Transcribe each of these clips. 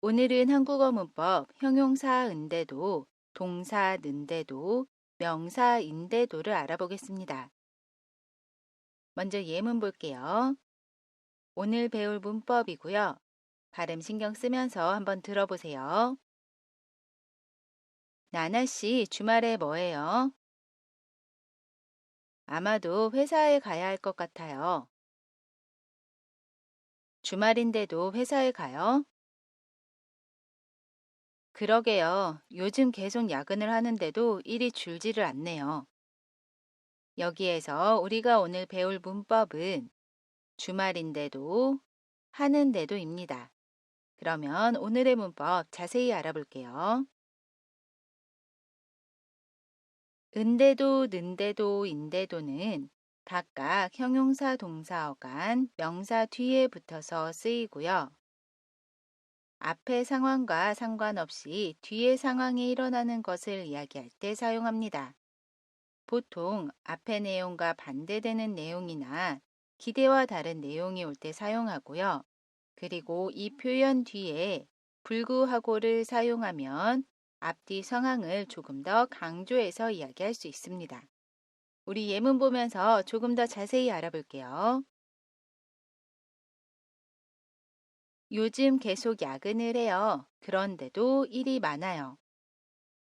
오늘은 한국어 문법 형용사 은대도, 동사 는대도, 명사 인대도를 알아보겠습니다. 먼저 예문 볼게요. 오늘 배울 문법이고요. 발음 신경 쓰면서 한번 들어보세요. 나나 씨, 주말에 뭐 해요? 아마도 회사에 가야 할 것 같아요. 주말인데도 회사에 가요? 그러게요. 요즘 계속 야근을 하는데도 일이 줄지를 않네요. 여기에서 우리가 오늘 배울 문법은 주말인데도 하는데도입니다. 그러면 오늘의 문법 자세히 알아볼게요. 은대도, 는대도, 인대도는 각각 형용사, 동사, 어간, 명사 뒤에 붙어서 쓰이고요. 앞의 상황과 상관없이 뒤에 상황이 일어나는 것을 이야기할 때 사용합니다. 보통 앞의 내용과 반대되는 내용이나 기대와 다른 내용이 올 때 사용하고요. 그리고 이 표현 뒤에 불구하고를 사용하면 앞뒤 상황을 조금 더 강조해서 이야기할 수 있습니다. 우리 예문 보면서 조금 더 자세히 알아볼게요. 요즘 계속 야근을 해요. 그런데도 일이 많아요.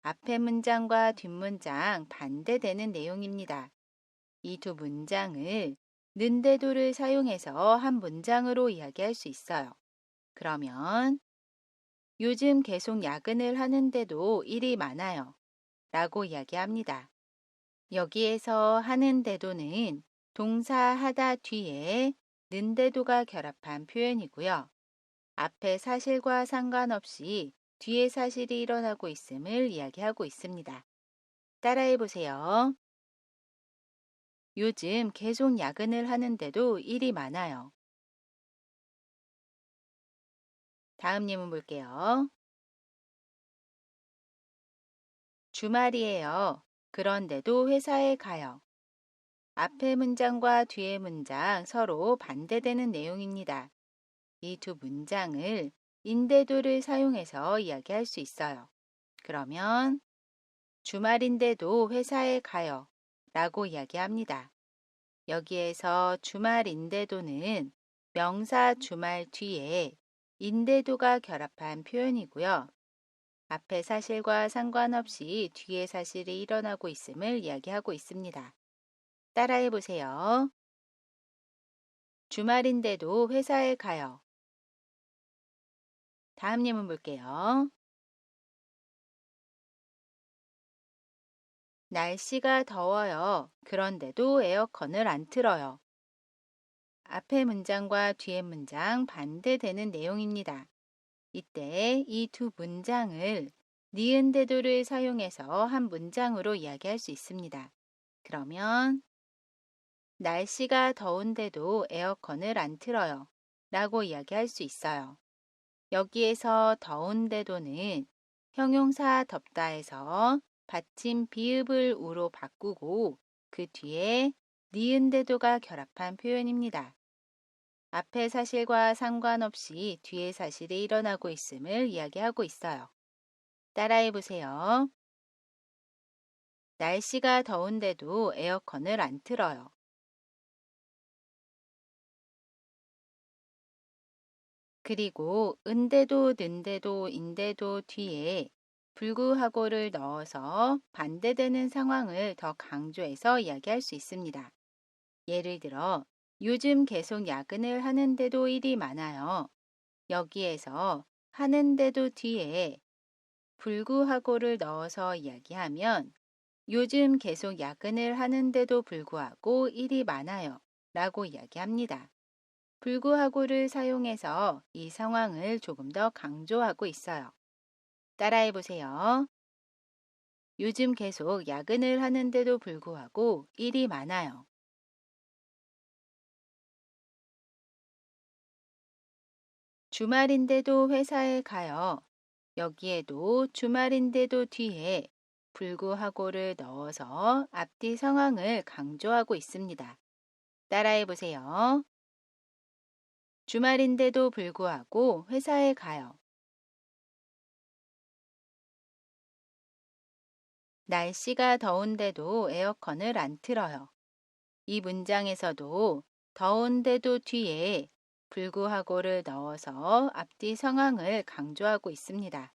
앞의 문장과 뒷문장 반대되는 내용입니다. 이 두 문장을 는대도를 사용해서 한 문장으로 이야기할 수 있어요. 그러면 요즘 계속 야근을 하는데도 일이 많아요. 라고 이야기합니다. 여기에서 하는데도는 동사 하다 뒤에 는데도가 결합한 표현이고요. 앞에 사실과 상관없이 뒤에 사실이 일어나고 있음을 이야기하고 있습니다. 따라해 보세요. 요즘 계속 야근을 하는데도 일이 많아요. 다음 예문 볼게요. 주말이에요. 그런데도 회사에 가요. 앞의 문장과 뒤의 문장 서로 반대되는 내용입니다. 이 두 문장을 인대도를 사용해서 이야기할 수 있어요. 그러면 주말인데도 회사에 가요. 라고 이야기합니다. 여기에서 주말인데도는 명사 주말 뒤에 인대도가 결합한 표현이고요. 앞의 사실과 상관없이 뒤에 사실이 일어나고 있음을 이야기하고 있습니다. 따라해 보세요. 주말인데도 회사에 가요. 다음 예문 볼게요. 날씨가 더워요. 그런데도 에어컨을 안 틀어요. 앞의 문장과 뒤의 문장 반대되는 내용입니다. 이때 이 두 문장을 니은 대도를 사용해서 한 문장으로 이야기할 수 있습니다. 그러면 날씨가 더운데도 에어컨을 안 틀어요. 라고 이야기할 수 있어요. 여기에서 더운데도는 형용사 덥다에서 받침 비읍을 우로 바꾸고 그 뒤에 니은대도가 결합한 표현입니다. 앞의 사실과 상관없이 뒤에 사실이 일어나고 있음을 이야기하고 있어요. 따라해 보세요. 날씨가 더운데도 에어컨을 안 틀어요. 그리고 은대도, 는대도, 인대도 뒤에 불구하고를 넣어서 반대되는 상황을 더 강조해서 이야기할 수 있습니다. 예를 들어, 요즘 계속 야근을 하는데도 일이 많아요. 여기에서 하는데도 뒤에 불구하고를 넣어서 이야기하면 요즘 계속 야근을 하는데도 불구하고 일이 많아요. 라고 이야기합니다. 불구하고를 사용해서 이 상황을 조금 더 강조하고 있어요. 따라해 보세요. 요즘 계속 야근을 하는데도 불구하고 일이 많아요. 주말인데도 회사에 가요. 여기에도 주말인데도 뒤에 불구하고를 넣어서 앞뒤 상황을 강조하고 있습니다. 따라해 보세요. 주말인데도 불구하고 회사에 가요. 날씨가 더운데도 에어컨을 안 틀어요. 이 문장에서도 더운데도 뒤에 불구하고를 넣어서 앞뒤 상황을 강조하고 있습니다.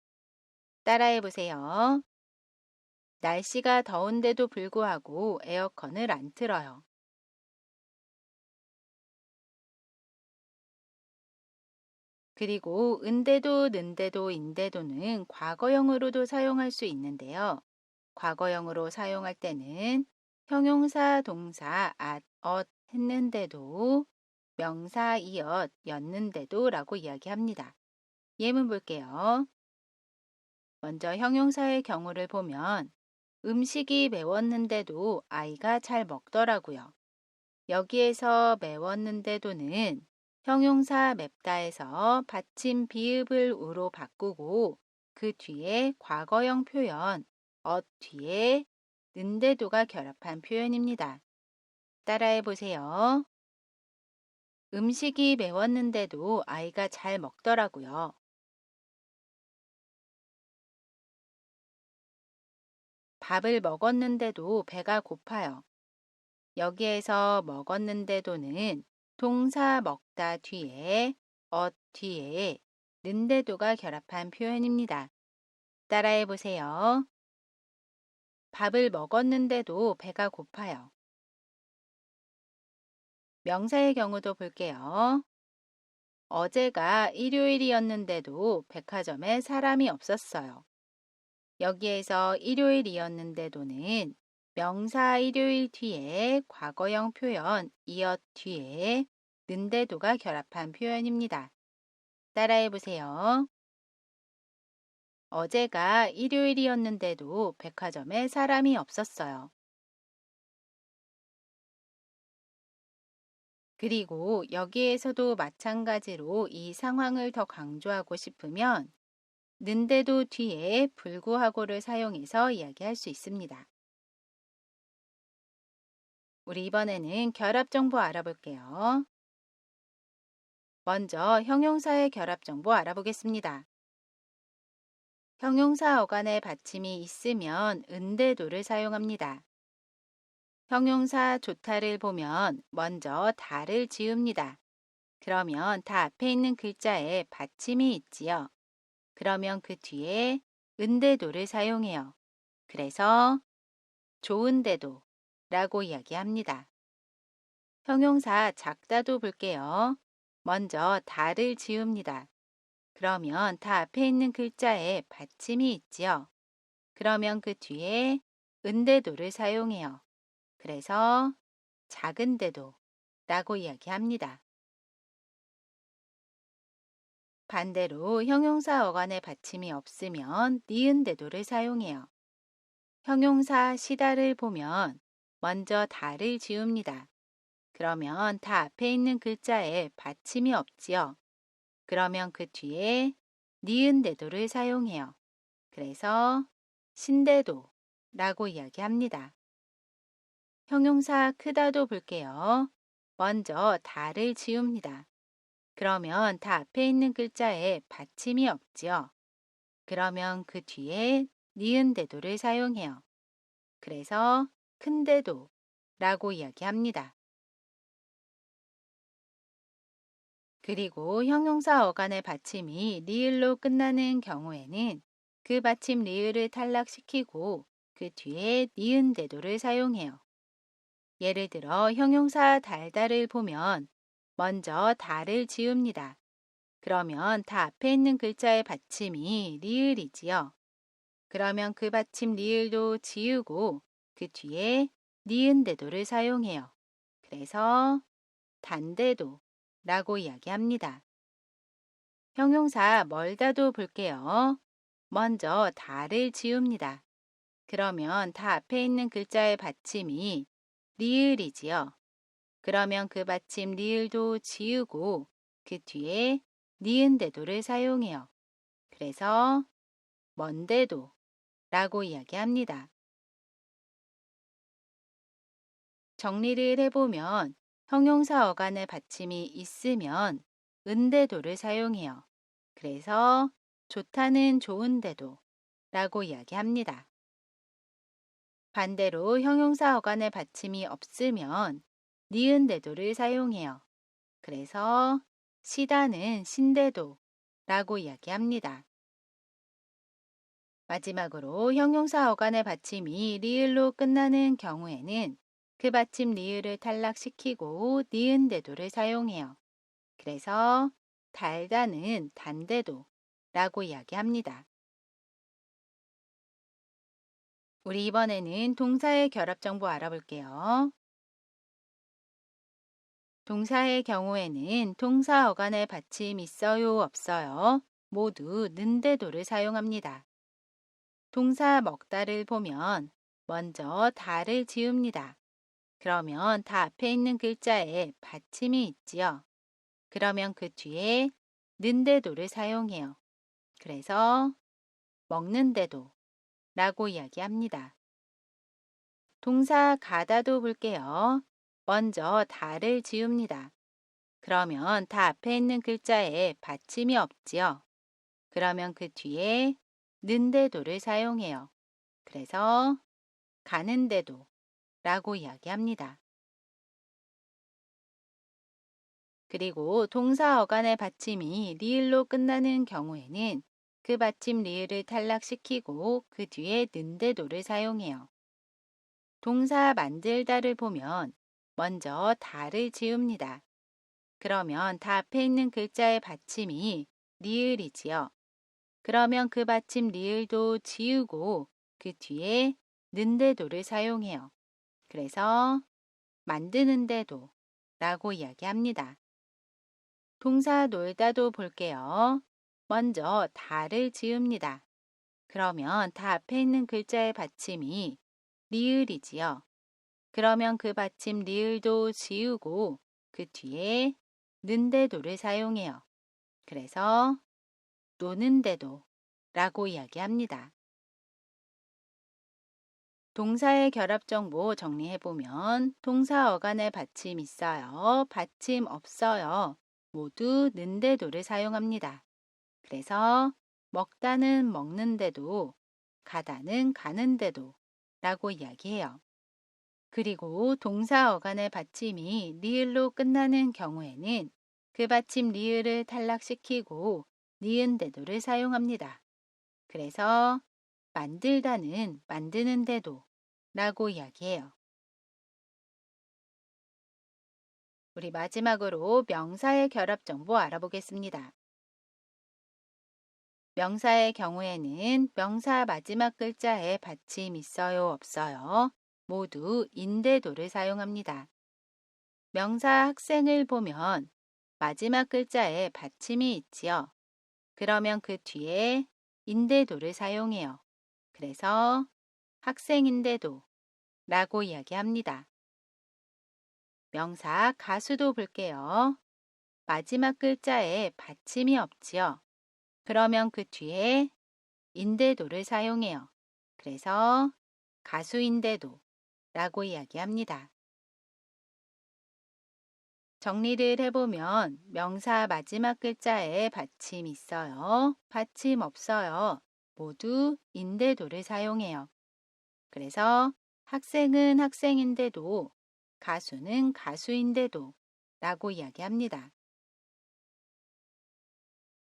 따라해 보세요. 날씨가 더운데도 불구하고 에어컨을 안 틀어요. 그리고 은데도, 는데도, 인데도는 과거형으로도 사용할 수 있는데요. 과거형으로 사용할 때는 형용사, 동사, 했는데도, 명사, 였는데도 라고 이야기합니다. 예문 볼게요. 먼저 형용사의 경우를 보면 음식이 매웠는데도 아이가 잘 먹더라고요. 여기에서 매웠는데도는 형용사 맵다에서 받침 비읍을 우로 바꾸고 그 뒤에 과거형 표현 뒤에 는데도가 결합한 표현입니다. 따라해 보세요. 음식이 매웠는데도 아이가 잘 먹더라고요. 밥을 먹었는데도 배가 고파요. 여기에서 먹었는데도는 동사 먹다 뒤에 뒤에 는데도가 결합한 표현입니다. 따라해 보세요. 밥을 먹었는데도 배가 고파요. 명사의 경우도 볼게요. 어제가 일요일이었는데도 백화점에 사람이 없었어요. 여기에서 일요일이었는데도는 명사 일요일 뒤에 과거형 표현 뒤에 는데도가 결합한 표현입니다. 따라해 보세요. 어제가 일요일이었는데도 백화점에 사람이 없었어요. 그리고 여기에서도 마찬가지로 이 상황을 더 강조하고 싶으면 는데도 뒤에 불구하고를 사용해서 이야기할 수 있습니다. 우리 이번에는 결합 정보 알아볼게요. 먼저 형용사의 결합 정보 알아보겠습니다. 형용사 어간에 받침이 있으면 은대도를 사용합니다. 형용사 좋다를 보면 먼저 다를 지웁니다. 그러면 다 앞에 있는 글자에 받침이 있지요. 그러면 그 뒤에 은대도를 사용해요. 그래서 좋은데도 라고 이야기합니다. 형용사 작다도 볼게요. 먼저 다를 지웁니다. 그러면 다 앞에 있는 글자에 받침이 있지요. 그러면 그 뒤에 은대도를 사용해요. 그래서 작은데도 라고 이야기합니다. 반대로 형용사 어간에 받침이 없으면 니은대도를 사용해요. 형용사 시다를 보면 먼저 다를 지웁니다. 그러면 다 앞에 있는 글자에 받침이 없지요. 그러면 그 뒤에 니은대도를 사용해요. 그래서 신대도 라고 이야기합니다. 형용사 크다도 볼게요. 먼저 다를 지웁니다. 그러면 다 앞에 있는 글자에 받침이 없지요. 그러면 그 뒤에 니은대도를 사용해요. 그래서 큰데도 라고 이야기합니다. 그리고 형용사 어간의 받침이 리을로 끝나는 경우에는 그 받침 리을을 탈락시키고 그 뒤에 니은대도를 사용해요. 예를 들어 형용사 달달을 보면 먼저 달을 지웁니다. 그러면 다 앞에 있는 글자의 받침이 리을이지요. 그러면 그 받침 리을도 지우고 그 뒤에 니은대도를 사용해요. 그래서 단대도 라고 이야기합니다. 형용사 멀다도 볼게요. 먼저 다를 지웁니다. 그러면 다 앞에 있는 글자의 받침이 리을이지요. 그러면 그 받침 리을도 지우고 그 뒤에 니은대도를 사용해요. 그래서 먼데도 라고 이야기합니다. 정리를 해보면 형용사 어간의 받침이 있으면 은대도를 사용해요. 그래서 좋다는 좋은데도 라고 이야기합니다. 반대로 형용사 어간의 받침이 없으면 니은 대도를 사용해요. 그래서 시다는 신대도 라고 이야기합니다. 마지막으로 형용사 어간의 받침이 리을로 끝나는 경우에는 그 받침 리을을 탈락시키고 니은 대도를 사용해요. 그래서 달다는 단대도 라고 이야기합니다. 우리 이번에는 동사의 결합 정보 알아볼게요. 동사의 경우에는 동사 어간의 받침 있어요, 없어요? 모두 는대도를 사용합니다. 동사 먹다를 보면 먼저 다를 지웁니다. 그러면 다 앞에 있는 글자에 받침이 있지요. 그러면 그 뒤에 는대도를 사용해요. 그래서 먹는데도 라고 이야기합니다. 동사 가다도 볼게요. 먼저 다를 지웁니다. 그러면 다 앞에 있는 글자에 받침이 없지요. 그러면 그 뒤에 는데도를 사용해요. 그래서 가는데도 라고 이야기합니다. 그리고 동사 어간의 받침이 리을로 끝나는 경우에는 그 받침 리을을 탈락시키고 그 뒤에 는데도를 사용해요. 동사 만들다를 보면 먼저 다를 지웁니다. 그러면 다 앞에 있는 글자의 받침이 리을이지요. 그러면 그 받침 리을도 지우고 그 뒤에 는데도를 사용해요. 그래서 만드는데도 라고 이야기합니다. 동사 놀다도 볼게요. 먼저 다를 지웁니다. 그러면 다 앞에 있는 글자의 받침이 리을이지요. 그러면 그 받침 리을도 지우고 그 뒤에 는데도를 사용해요. 그래서 노는데도 라고 이야기합니다. 동사의 결합 정보 정리해보면 동사 어간의 받침 있어요, 받침 없어요. 모두 는데도를 사용합니다. 그래서 먹다는 먹는데도, 가다는 가는데도 라고 이야기해요. 그리고 동사 어간의 받침이 리을로 끝나는 경우에는 그 받침 리을을 탈락시키고 니은대도를 사용합니다. 그래서 만들다는 만드는데도 라고 이야기해요. 우리 마지막으로 명사의 결합 정보 알아보겠습니다. 명사의 경우에는 명사 마지막 글자에 받침 있어요, 없어요? 모두 인대도를 사용합니다. 명사 학생을 보면 마지막 글자에 받침이 있지요. 그러면 그 뒤에 인대도를 사용해요. 그래서 학생인데도 라고 이야기합니다. 명사 가수도 볼게요. 마지막 글자에 받침이 없지요. 그러면 그 뒤에 인대도를 사용해요. 그래서 가수인데도 라고 이야기합니다. 정리를 해보면 명사 마지막 글자에 받침 있어요, 받침 없어요. 모두 인대도를 사용해요. 그래서 학생은 학생인데도, 가수는 가수인데도 라고 이야기합니다.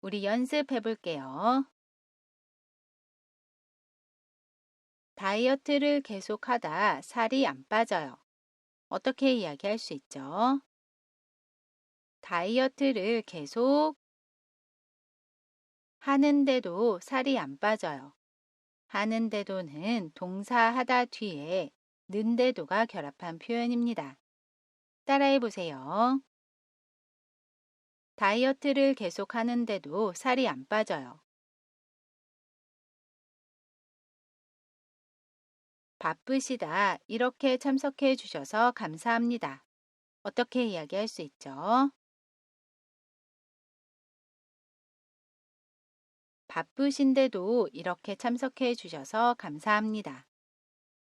우리 연습해 볼게요. 다이어트를 계속하다 살이 안 빠져요. 어떻게 이야기할 수 있죠? 다이어트를 계속 하는데도 살이 안 빠져요. 하는데도는 동사 하다 뒤에 는데도가 결합한 표현입니다. 따라해 보세요. 다이어트를 계속 하는데도 살이 안 빠져요. 바쁘시다. 이렇게 참석해 주셔서 감사합니다. 어떻게 이야기할 수 있죠? 바쁘신데도 이렇게 참석해 주셔서 감사합니다.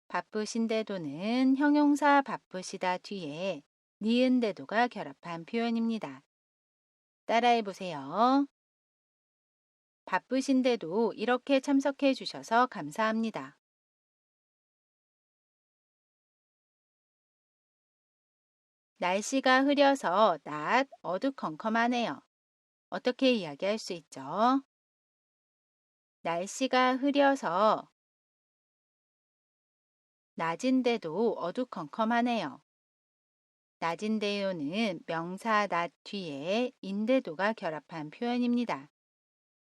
바쁘신데도는 형용사 바쁘시다 뒤에 니은데도가 결합한 표현입니다. 따라해 보세요. 바쁘신데도 이렇게 참석해 주셔서 감사합니다. 날씨가 흐려서 낮 어두컴컴하네요. 어떻게 이야기할 수 있죠? 날씨가 흐려서 낮인데도 어두컴컴하네요. 낮인데요는 명사 낮 뒤에 인데도가 결합한 표현입니다.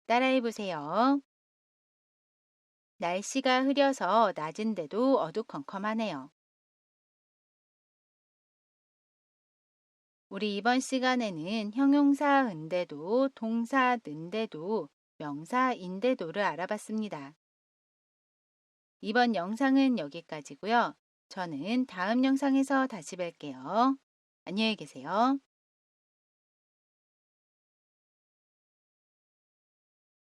따라해 보세요. 날씨가 흐려서 낮인데도 어두컴컴하네요. 우리 이번 시간에는 형용사 은데도, 동사 는데도, 명사 인데도를 알아봤습니다. 이번 영상은 여기까지고요. 저는 다음 영상에서 다시 뵐게요. 안녕히 계세요.